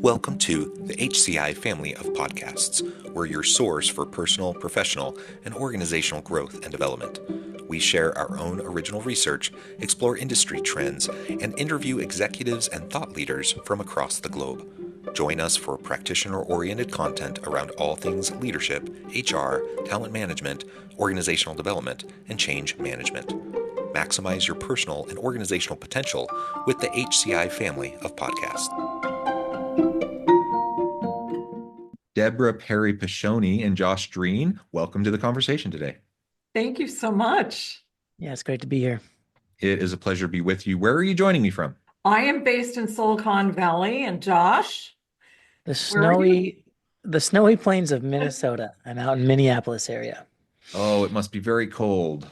Welcome to the HCI family of podcasts. We're your source for personal, professional, and organizational growth and development. We share our own original research, explore industry trends, and interview executives and thought leaders from across the globe. Join us for practitioner-oriented content around all things leadership, HR, talent management, organizational development, and change management. Maximize your personal and organizational potential with the HCI family of podcasts. Deborah Perry Piscione and Josh Drean, welcome to the conversation today. Thank you so much. Yeah, it's great to be here. It is a pleasure to be with you. Where are you joining me from? I am based in Silicon Valley, and Josh? The snowy plains of Minnesota. I'm out in Minneapolis area. Oh, it must be very cold.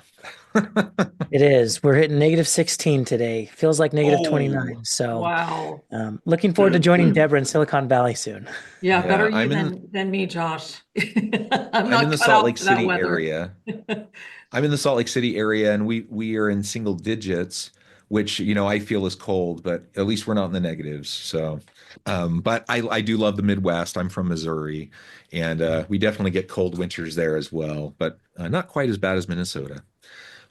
It is. We're hitting -16 today. Feels like -29. So wow. Looking forward to joining Deborah in Silicon Valley soon. Yeah, better you than me, Josh. I'm in the Salt Lake City area. I'm in the Salt Lake City area, and we are in single digits, which, I feel is cold, but at least we're not in the negatives. So, but I do love the Midwest. I'm from Missouri, and we definitely get cold winters there as well, but not quite as bad as Minnesota.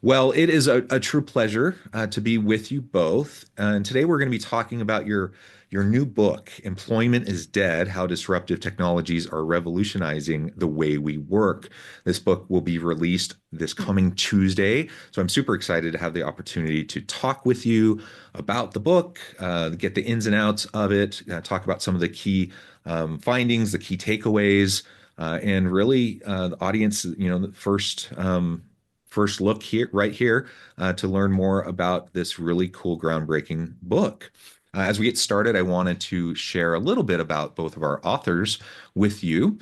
Well, it is a true pleasure to be with you both. And today we're going to be talking about your new book, Employment is Dead: How Disruptive Technologies Are Revolutionizing the Way We Work. This book will be released this coming Tuesday. So I'm super excited to have the opportunity to talk with you about the book, get the ins and outs of it, talk about some of the key findings, the key takeaways, and really the audience, the first look here, right here, to learn more about this really cool, groundbreaking book. As we get started, I wanted to share a little bit about both of our authors with you.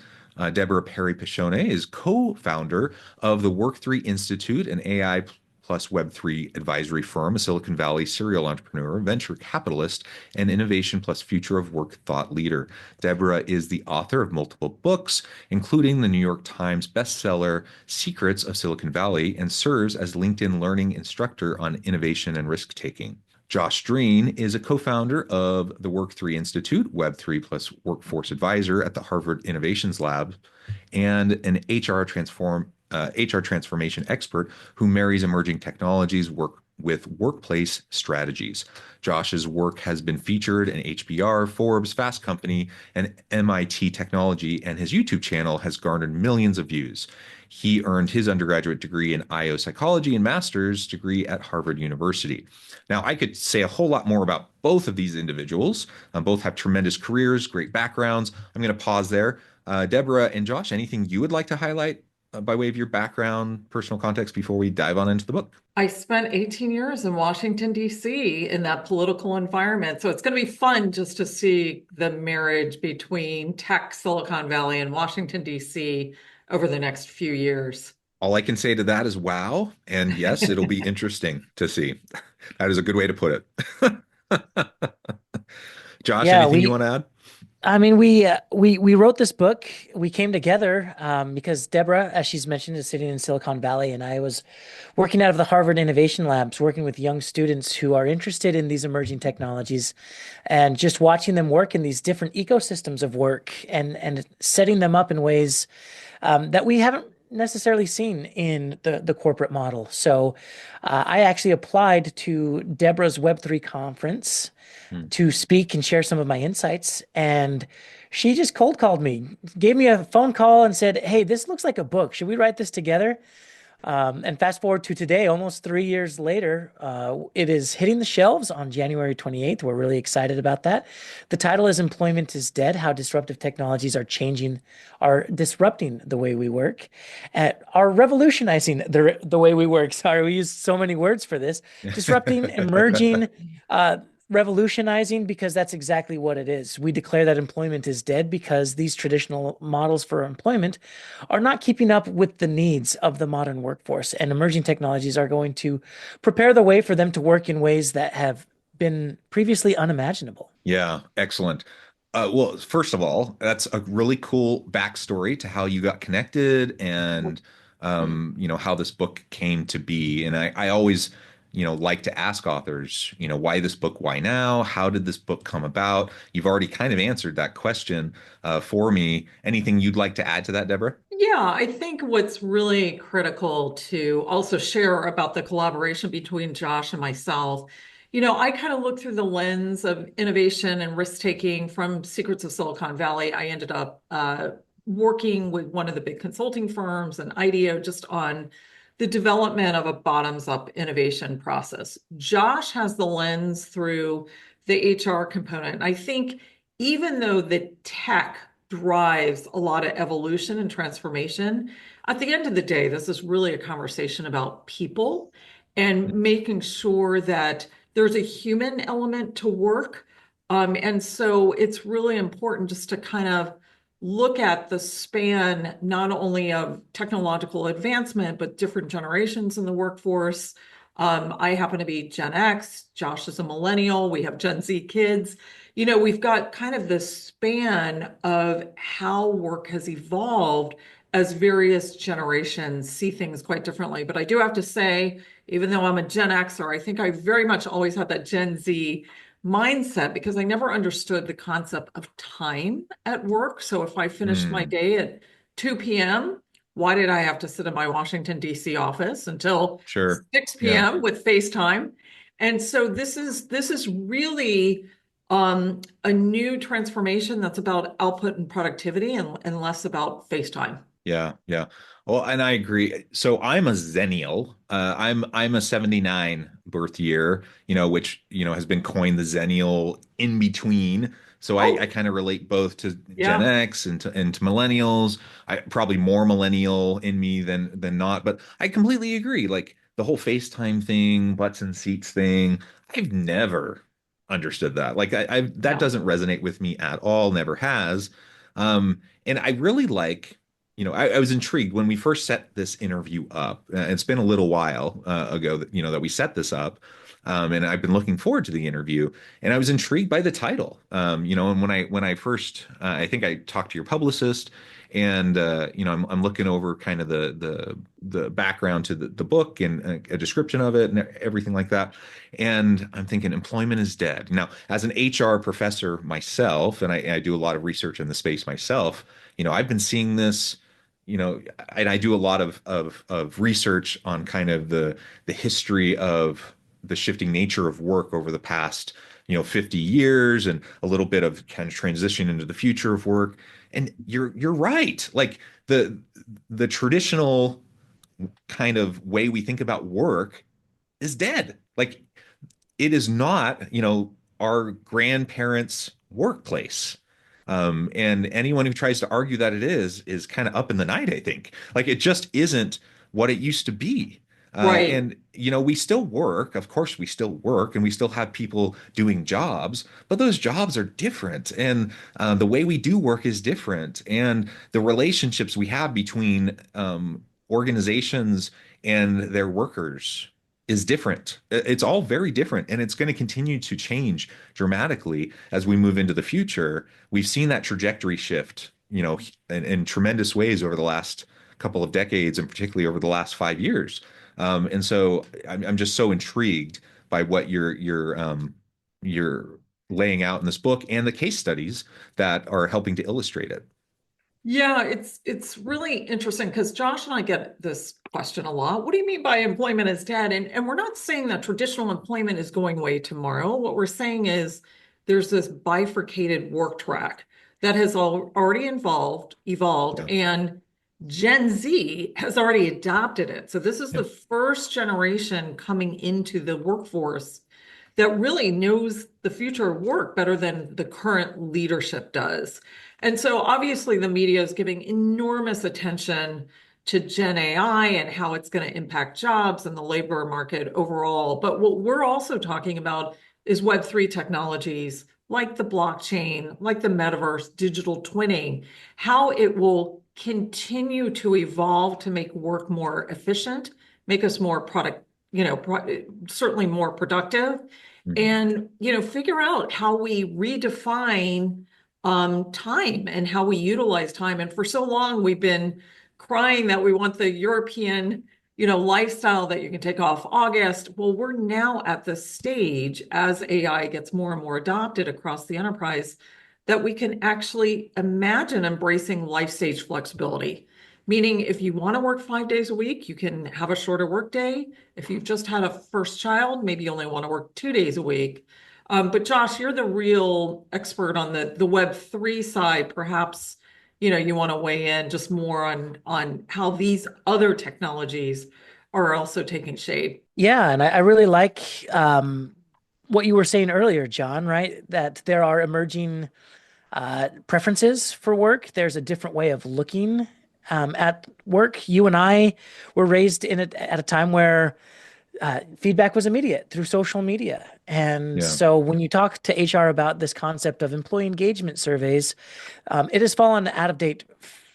Deborah Perry Piscione is co-founder of the Work3 Institute, an AI plus Web3 advisory firm, a Silicon Valley serial entrepreneur, venture capitalist, and innovation plus future of work thought leader. Deborah is the author of multiple books, including the New York Times bestseller Secrets of Silicon Valley, and serves as LinkedIn Learning Instructor on innovation and risk-taking. Josh Drean is a co-founder of the Work3 Institute, Web3 plus workforce advisor at the Harvard Innovations Lab, and an HR transformation expert who marries emerging technologies with workplace strategies. Josh's work has been featured in HBR, Forbes, Fast Company, and MIT Technology, and his YouTube channel has garnered millions of views. He earned his undergraduate degree in IO psychology and master's degree at Harvard University. Now, I could say a whole lot more about both of these individuals. Both have tremendous careers, great backgrounds. I'm going to pause there. Deborah and Josh, anything you would like to highlight by way of your background, personal context, before we dive on into the book? I spent 18 years in Washington, D.C. in that political environment. So it's going to be fun just to see the marriage between tech, Silicon Valley, and Washington, D.C. over the next few years. All I can say to that is wow. And yes, it'll be interesting to see. That is a good way to put it. Josh, anything you want to add? I mean, we wrote this book. We came together because Deborah, as she's mentioned, is sitting in Silicon Valley, and I was working out of the Harvard Innovation Labs, working with young students who are interested in these emerging technologies, and just watching them work in these different ecosystems of work and setting them up in ways that we haven't necessarily seen in the corporate model. So I actually applied to Deborah's Web3 conference to speak and share some of my insights. And she just cold called me, gave me a phone call and said, "Hey, this looks like a book. Should we write this together?" And fast forward to today, almost 3 years later, it is hitting the shelves on January 28th. We're really excited about that. The title is Employment is Dead: How Disruptive Technologies are Disrupting the Way We Work, are revolutionizing the way we work. Sorry, we use so many words for this. Disrupting, emerging, revolutionizing, because that's exactly what it is. We declare that employment is dead because these traditional models for employment are not keeping up with the needs of the modern workforce, and emerging technologies are going to prepare the way for them to work in ways that have been previously unimaginable. Yeah, excellent. Well, first of all, that's a really cool backstory to how you got connected and how this book came to be. And I always like to ask authors, why this book, why now? How did this book come about? You've already kind of answered that question for me. Anything you'd like to add to that, Deborah? Yeah, I think what's really critical to also share about the collaboration between Josh and myself, I kind of look through the lens of innovation and risk-taking from Secrets of Silicon Valley. I ended up working with one of the big consulting firms and IDEO just on the development of a bottoms-up innovation process. Josh has the lens through the HR component. I think even though the tech drives a lot of evolution and transformation, at the end of the day, this is really a conversation about people and making sure that there's a human element to work. And so it's really important just to kind of look at the span, not only of technological advancement, but different generations in the workforce. I happen to be Gen X, Josh is a millennial, we have Gen Z kids. We've got kind of this span of how work has evolved as various generations see things quite differently. But I do have to say, even though I'm a Gen Xer, I think I very much always had that Gen Z mindset because I never understood the concept of time at work. So if I finished my Mm, day at 2 p.m., why did I have to sit in my Washington, D.C. office until sure. 6 Yeah. p.m. with FaceTime? And so this is really a new transformation that's about output and productivity and less about FaceTime. Yeah, yeah. Well, and I agree. So I'm a Zennial. I'm a 79 birth year, which, has been coined the Zennial in between. So I Oh, kind of relate both to Gen yeah, X and to millennials. I probably more millennial in me than not, but I completely agree. Like the whole FaceTime thing, butts and seats thing, I've never understood that. Like that yeah, doesn't resonate with me at all, never has. And I really like I was intrigued when we first set this interview up. It's been a little while ago that we set this up, and I've been looking forward to the interview. And I was intrigued by the title. And when I first, I think I talked to your publicist, and I'm looking over kind of the background to the book and a description of it and everything like that. And I'm thinking employment is dead. Now, as an HR professor myself, and I do a lot of research in the space myself, I've been seeing this and I do a lot of research on kind of the history of the shifting nature of work over the past 50 years and a little bit of kind of transition into the future of work. And you're right. Like the traditional kind of way we think about work is dead. Like it is not, our grandparents' workplace. And anyone who tries to argue that it is kind of up in the night, I think. Like it just isn't what it used to be. right. And we still work. Of course, we still work, and we still have people doing jobs, but those jobs are different, and the way we do work is different, and the relationships we have between organizations and their workers is different. It's all very different, and it's going to continue to change dramatically as we move into the future. We've seen that trajectory shift, in tremendous ways over the last couple of decades, and particularly over the last 5 years. And so I'm just so intrigued by what you're laying out in this book and the case studies that are helping to illustrate it. Yeah, it's really interesting because Josh and I get this question a lot. What do you mean by employment is dead? And we're not saying that traditional employment is going away tomorrow. What we're saying is there's this bifurcated work track that has already evolved, Yeah. and Gen Z has already adopted it. So this is Yeah. the first generation coming into the workforce that really knows the future of work better than the current leadership does. And so obviously the media is giving enormous attention to Gen AI and how it's going to impact jobs and the labor market overall. But what we're also talking about is Web3 technologies like the blockchain, like the metaverse, digital twinning, how it will continue to evolve to make work more efficient, make us more product, certainly more productive, Mhm. and figure out how we redefine time and how we utilize time. And for so long we've been crying that we want the European lifestyle that you can take off August. Well, we're now at the stage as AI gets more and more adopted across the enterprise that we can actually imagine embracing life stage flexibility. Meaning, if you want to work 5 days a week, you can have a shorter work day. If you've just had a first child, maybe you only want to work 2 days a week. But Josh, you're the real expert on the Web3 side. Perhaps, you want to weigh in just more on how these other technologies are also taking shape. Yeah, and I really like what you were saying earlier, John, right? That there are emerging preferences for work. There's a different way of looking at work. You and I were raised at a time where feedback was immediate through social media. And Yeah. so when you talk to HR about this concept of employee engagement surveys, it has fallen out of date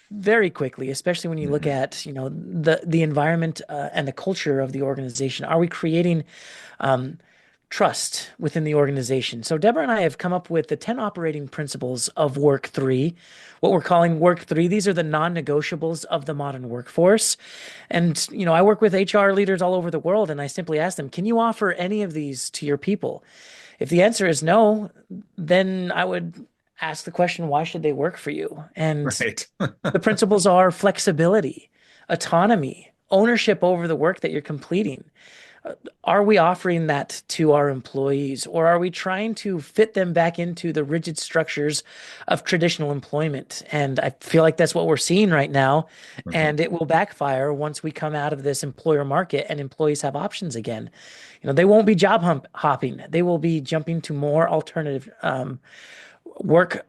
very quickly, especially when you look Mhm. at, the environment and the culture of the organization. Are we creating trust within the organization? So Deborah and I have come up with the 10 operating principles of Work3, what we're calling Work3. These are the non-negotiables of the modern workforce. And, I work with HR leaders all over the world, and I simply ask them, can you offer any of these to your people? If the answer is no, then I would ask the question, why should they work for you? And Right. the principles are flexibility, autonomy, ownership over the work that you're completing. Are we offering that to our employees, or are we trying to fit them back into the rigid structures of traditional employment? And I feel like that's what we're seeing right now. Mhm. And it will backfire once we come out of this employer market and employees have options again. They won't be hopping. They will be jumping to more alternative work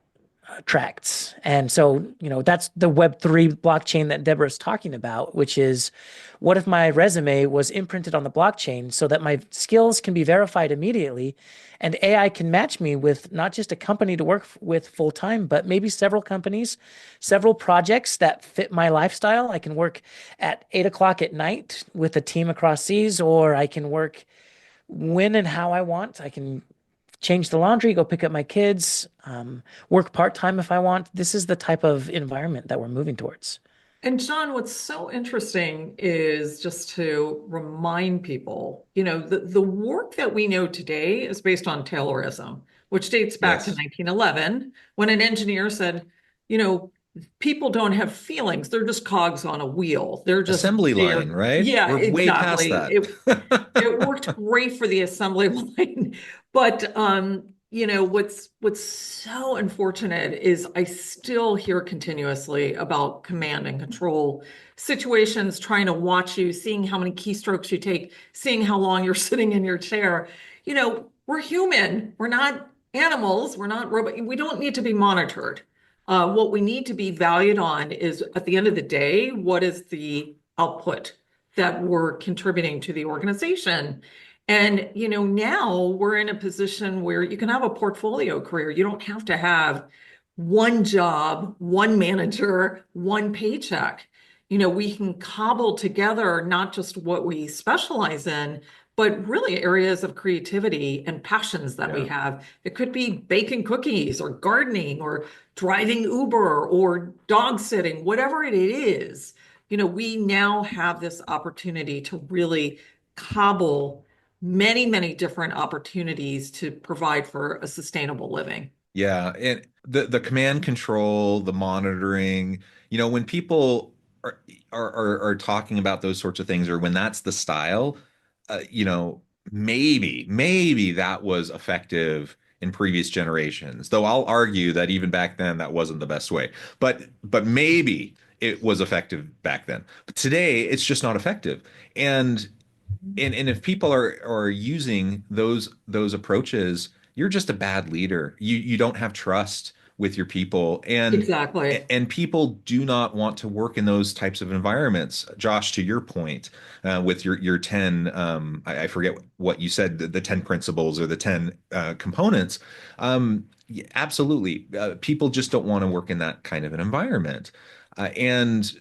tracts. And so, that's the Web3 blockchain that Deborah's talking about, which is, what if my resume was imprinted on the blockchain so that my skills can be verified immediately and AI can match me with not just a company to work with full time, but maybe several companies, several projects that fit my lifestyle. I can work at 8 o'clock at night with a team across seas, or I can work when and how I want. I can change the laundry, go pick up my kids, work part-time if I want. This is the type of environment that we're moving towards. And John, what's so interesting is just to remind people, the work that we know today is based on Taylorism, which dates back to Yes. 1911, when an engineer said, you know, people don't have feelings. They're just cogs on a wheel. They're just Assembly line, there. right? Yeah, We're way past exactly. that. It worked great for the assembly line, but what's so unfortunate is I still hear continuously about command and control situations, trying to watch you, seeing how many keystrokes you take, seeing how long you're sitting in your chair. We're human. We're not animals. We're not robot. We don't need to be monitored. What we need to be valued on is, at the end of the day, what is the output that we're contributing to the organization? And, now we're in a position where you can have a portfolio career. You don't have to have one job, one manager, one paycheck. We can cobble together not just what we specialize in, but really areas of creativity and passions that we Yeah. have. It could be baking cookies or gardening or driving Uber or dog sitting, whatever it is. We now have this opportunity to really cobble many, many different opportunities to provide for a sustainable living. Yeah, and the command control, the monitoring, when people are talking about those sorts of things, or when that's the style, maybe that was effective in previous generations. Though I'll argue that even back then that wasn't the best way. But maybe it was effective back then. But today it's just not effective. And and if people are using those approaches, you're just a bad leader. You don't have trust with your people, Exactly. and people do not want to work in those types of environments. Josh, to your point, with your 10, I forget what you said, the 10 principles or the 10 components. Yeah, absolutely, people just don't want to work in that kind of an environment, and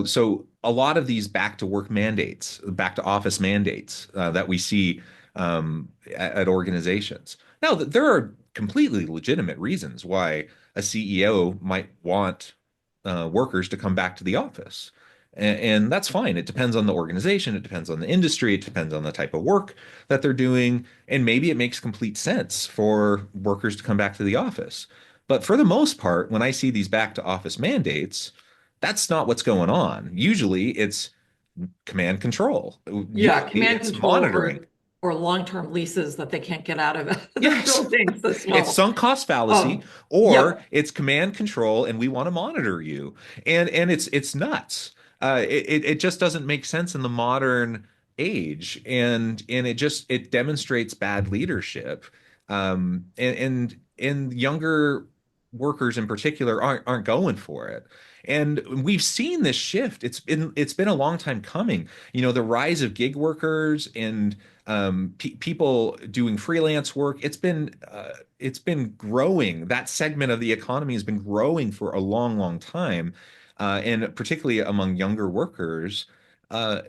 so a lot of these back to work mandates, back to office mandates that we see at organizations. Now, there are completely legitimate reasons why a CEO might want workers to come back to the office. And that's fine. It depends on the organization, it depends on the industry, it depends on the type of work that they're doing, and maybe it makes complete sense for workers to come back to the office. But for the most part, when I see these back to office mandates, that's not what's going on. Usually it's command control. Yeah, Usually command it's control monitoring. or long-term leases that they can't get out of their Yes. buildings as It's well. sunk cost fallacy, or Yep, it's command control, and we want to monitor you. And it's nuts. It just doesn't make sense in the modern age, and it demonstrates bad leadership. And younger workers in particular aren't going for it. And we've seen this shift. It's been a long time coming. The rise of gig workers and people doing freelance work. It's been growing. That segment of the economy has been growing for a long, long time, and particularly among younger workers. Uh,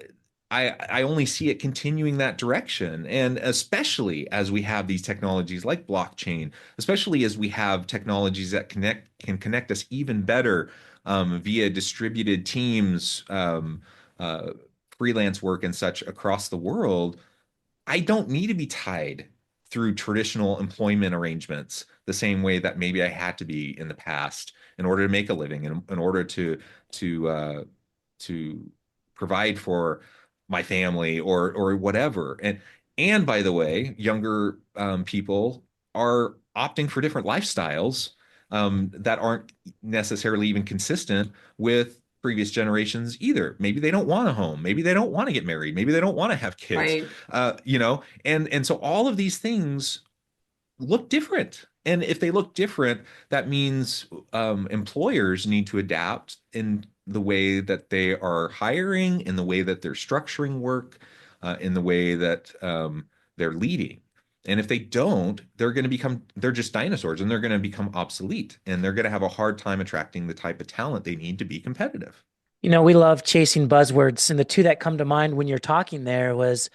I only see it continuing that direction, and especially as we have these technologies like blockchain, especially as we have technologies that can connect us even better via distributed teams, uh, freelance work and such across the world. I don't need to be tied through traditional employment arrangements the same way that maybe I had to be in the past in order to make a living, in order to to provide for my family or whatever. And by the way, younger people are opting for different lifestyles that aren't necessarily even consistent with previous generations either. Maybe they don't want a home. Maybe they don't want to get married. Maybe they don't want to have kids. right. And so all of these things look different. And if they look different, that means employers need to adapt in the way that they are hiring, in the way that they're structuring work, in the way that they're leading. And if they don't, they're just dinosaurs and they're going to become obsolete and they're going to have a hard time attracting the type of talent they need to be competitive. We love chasing buzzwords, and the two that come to mind when you're talking there was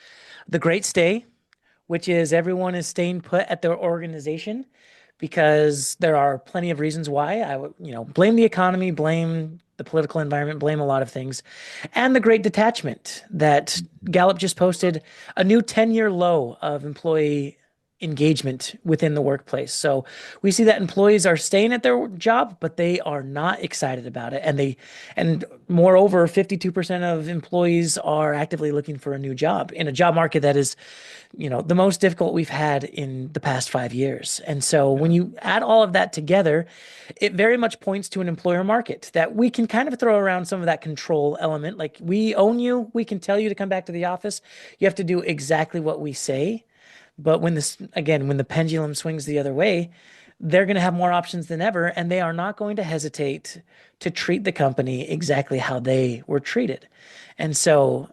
the Great Stay, which is everyone is staying put at their organization because there are plenty of reasons why. I would, blame the economy, blame the political environment, blame a lot of things. And the Great Detachment that Gallup just posted a new 10-year low of employee engagement within the workplace. So we see that employees are staying at their job, but they are not excited about it. And moreover, 52% of employees are actively looking for a new job in a job market that is the most difficult we've had in the past 5 years. And so when Yeah. you add all of that together, it very much points to an employer market that we can kind of throw around some of that control element. Like we own you, we can tell you to come back to the office. You have to do exactly what we say. But when the pendulum swings the other way, they're going to have more options than ever, and they are not going to hesitate to treat the company exactly how they were treated. And so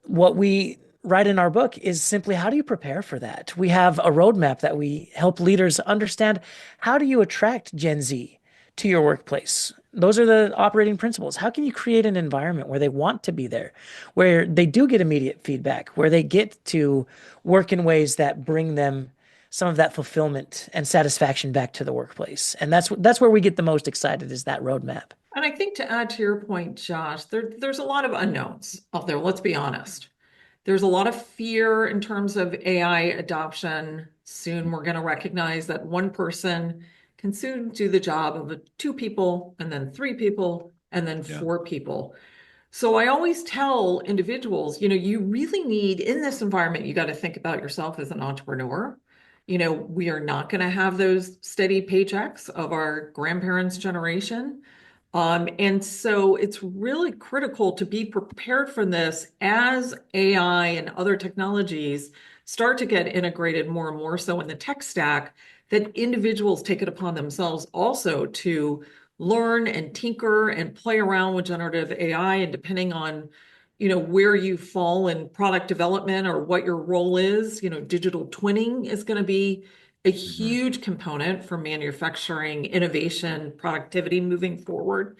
what we write in our book is simply how do you prepare for that? We have a roadmap that we help leaders understand. How do you attract Gen Z to your workplace? Those are the operating principles. How can you create an environment where they want to be there, where they do get immediate feedback, where they get to work in ways that bring them some of that fulfillment and satisfaction back to the workplace? And that's where we get the most excited is that roadmap. And I think to add to your point, Josh, there's a lot of unknowns out there. Let's be honest. There's a lot of fear in terms of AI adoption. Soon we're going to recognize that one person can soon do the job of two people, and then three people, and then Yeah. four people. So I always tell individuals, you really need in this environment, you got to think about yourself as an entrepreneur. We are not going to have those steady paychecks of our grandparents' generation. And so it's really critical to be prepared for this as AI and other technologies start to get integrated more and more so in the tech stack, that individuals take it upon themselves also to learn and tinker and play around with generative AI. And depending on, where you fall in product development or what your role is, digital twinning is going to be a Mhm. huge component for manufacturing, innovation, productivity moving forward.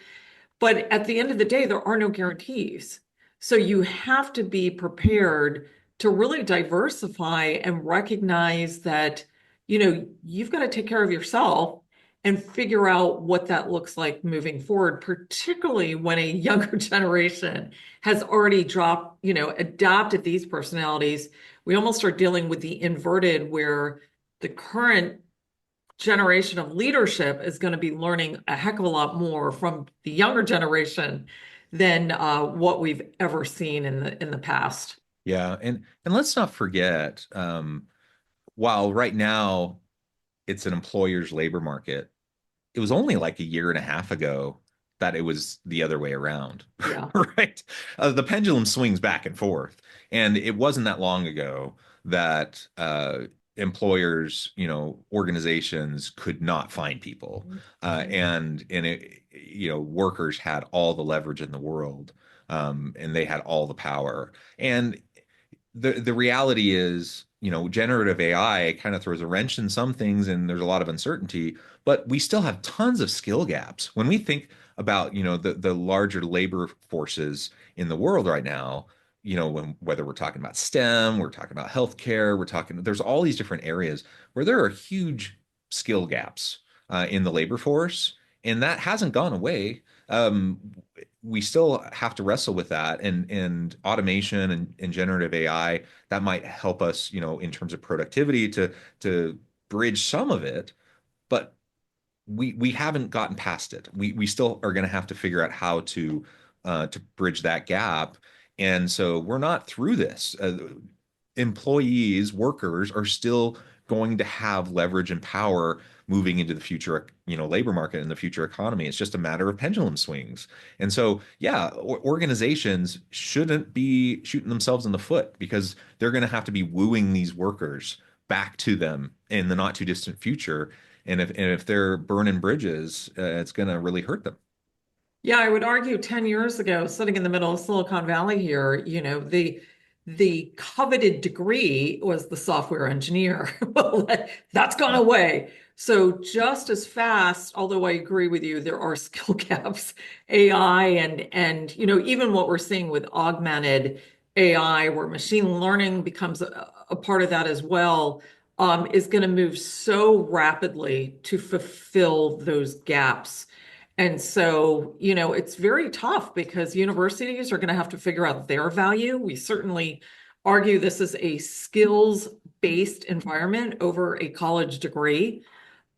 But at the end of the day, there are no guarantees. So you have to be prepared to really diversify and recognize that, you've got to take care of yourself and figure out what that looks like moving forward, particularly when a younger generation has already adopted these personalities. We almost are dealing with the inverted, where the current generation of leadership is going to be learning a heck of a lot more from the younger generation than what we've ever seen in the past. Yeah, and let's not forget, while right now it's an employer's labor market, it was only like a year and a half ago that it was the other way around, Yeah. right? The pendulum swings back and forth, and it wasn't that long ago that employers, organizations could not find people, workers had all the leverage in the world, and they had all the power, and the reality is, generative AI kind of throws a wrench in some things and there's a lot of uncertainty, but we still have tons of skill gaps. When we think about, the larger labor forces in the world right now, whether we're talking about STEM, we're talking about healthcare, there's all these different areas where there are huge skill gaps in the labor force, and that hasn't gone away. We still have to wrestle with that, and automation and generative AI that might help us, in terms of productivity to bridge some of it, but we haven't gotten past it. We still are going to have to figure out how to bridge that gap, and so we're not through this. Employees, workers are still going to have leverage and power moving into the future, labor market and the future economy. It's just a matter of pendulum swings. And so, yeah, organizations shouldn't be shooting themselves in the foot, because they're going to have to be wooing these workers back to them in the not too distant future. And if they're burning bridges, it's going to really hurt them. Yeah, I would argue 10 years ago, sitting in the middle of Silicon Valley here, the coveted degree was the software engineer. Well, that's gone away. So just as fast, although I agree with you, there are skill gaps, AI and even what we're seeing with augmented AI, where machine learning becomes a part of that as well, is going to move so rapidly to fulfill those gaps. And so, it's very tough because universities are going to have to figure out their value. We certainly argue this is a skills-based environment over a college degree.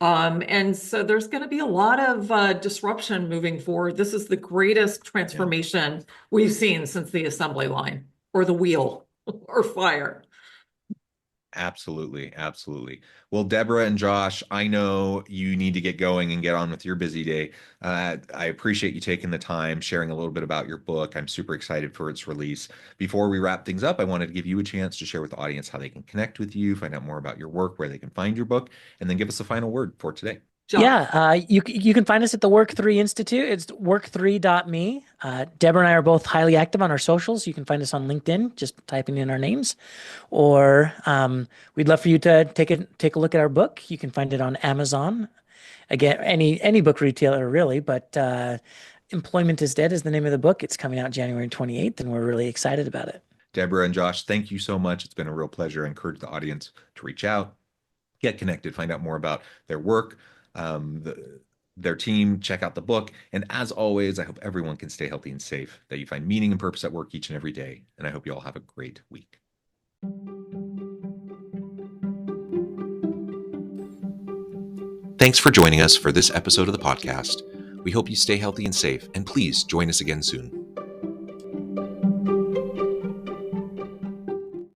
And so there's going to be a lot of disruption moving forward. This is the greatest transformation we've seen since the assembly line or the wheel or fire. Absolutely. Absolutely. Well, Deborah and Josh, I know you need to get going and get on with your busy day. I appreciate you taking the time, sharing a little bit about your book. I'm super excited for its release. Before we wrap things up, I wanted to give you a chance to share with the audience how they can connect with you, find out more about your work, where they can find your book, and then give us a final word for today. John. Yeah, you can find us at the Work3 Institute. It's work3.me. Deborah and I are both highly active on our socials. You can find us on LinkedIn, just typing in our names. Or we'd love for you to take a look at our book. You can find it on Amazon. Again, any book retailer really, but Employment is Dead is the name of the book. It's coming out January 28th, and we're really excited about it. Deborah and Josh, thank you so much. It's been a real pleasure. I encourage the audience to reach out, get connected, find out more about their work, their team, check out the book. And as always, I hope everyone can stay healthy and safe, that you find meaning and purpose at work each and every day. And I hope you all have a great week. Thanks for joining us for this episode of the podcast. We hope you stay healthy and safe, and please join us again soon.